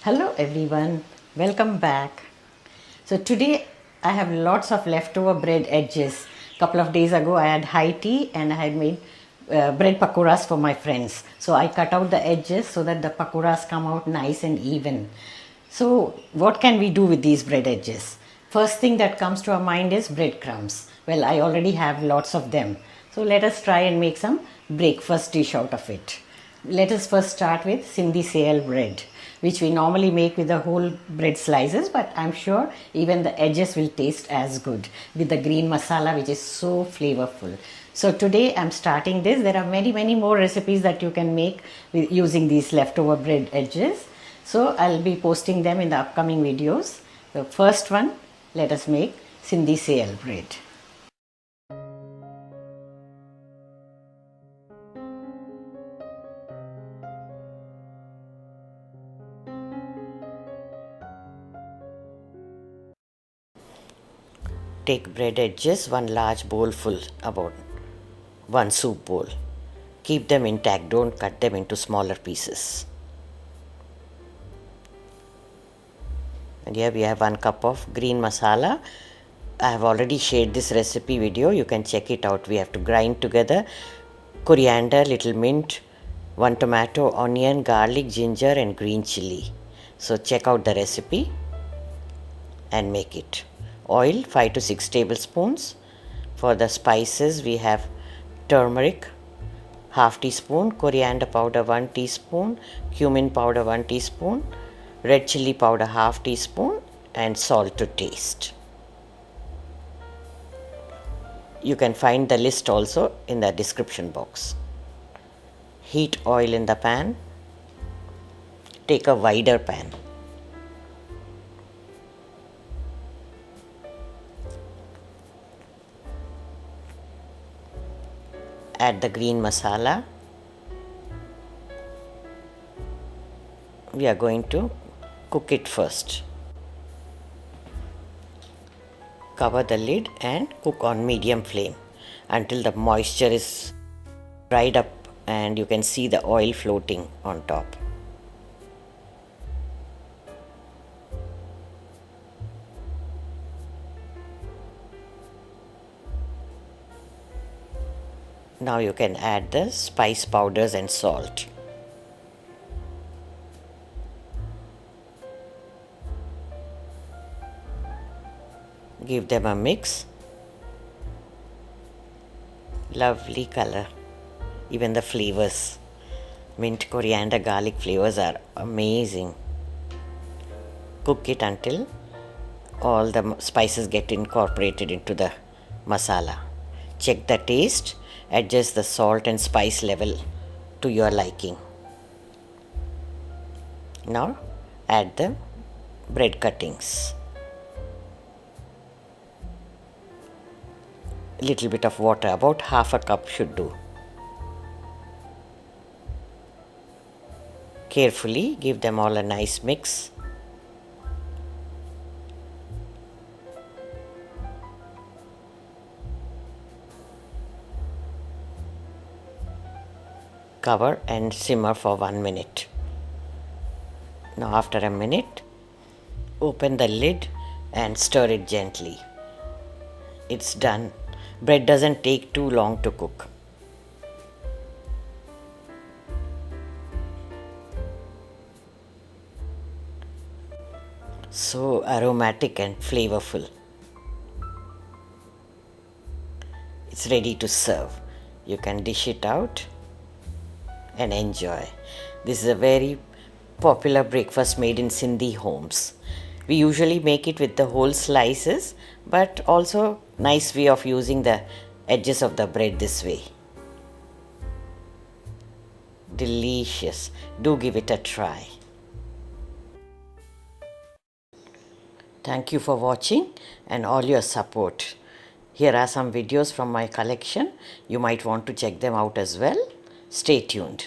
Hello everyone, welcome back. So today I have lots of leftover bread edges. Couple of days ago I had high tea and I had made bread pakoras for my friends. So I cut out the edges so that the pakoras come out nice and even. So what can we do with these bread edges? First thing that comes to our mind is breadcrumbs. Well, I already have lots of them. So let us try and make some breakfast dish out of it. Let us first start with Sindhi Seyal bread, which we normally make with the whole bread slices, but I'm sure even the edges will taste as good with the green masala, which is so flavorful. So today I'm starting this. There are many more recipes that you can make with using these leftover bread edges. So I'll be posting them in the upcoming videos. The first one, let us make Sindhi Seyal bread. Take bread edges, one large bowl full, about one soup bowl. Keep them intact, don't cut them into smaller pieces. And here we have 1 cup of green masala. I have already shared this recipe video, you can check it out. We have to grind together coriander, little mint, 1 tomato, onion, garlic, ginger and green chilli. So check out the recipe and make it. Oil 5 to 6 tablespoons. For the spices we have turmeric half teaspoon, coriander powder 1 teaspoon, cumin powder 1 teaspoon, red chilli powder half teaspoon and salt to taste. You can find the list also in the description box. Heat oil in the pan. Take a wider pan. Add the green masala. We are going to cook it first. Cover the lid and cook on medium flame until the moisture is dried up and you can see the oil floating on top. Now you can add the spice powders and salt. Give them a mix. Lovely color. Even the flavors. Mint, coriander, garlic flavors are amazing. Cook it until all the spices get incorporated into the masala. Check the taste. Adjust the salt and spice level to your liking. Now add the bread cuttings. Little bit of water, about half a cup should do. Carefully give them all a nice mix. Cover and simmer for 1 minute. Now after a minute, open the lid and stir it gently. It's done. Bread doesn't take too long to cook. So aromatic and flavorful. It's ready to serve. You can dish it out and enjoy. This is a very popular breakfast made in Sindhi homes. We usually make it with the whole slices, but also nice way of using the edges of the bread this way. Delicious. Do give it a try. Thank you for watching and all your support. Here are some videos from my collection. You might want to check them out as well. Stay tuned.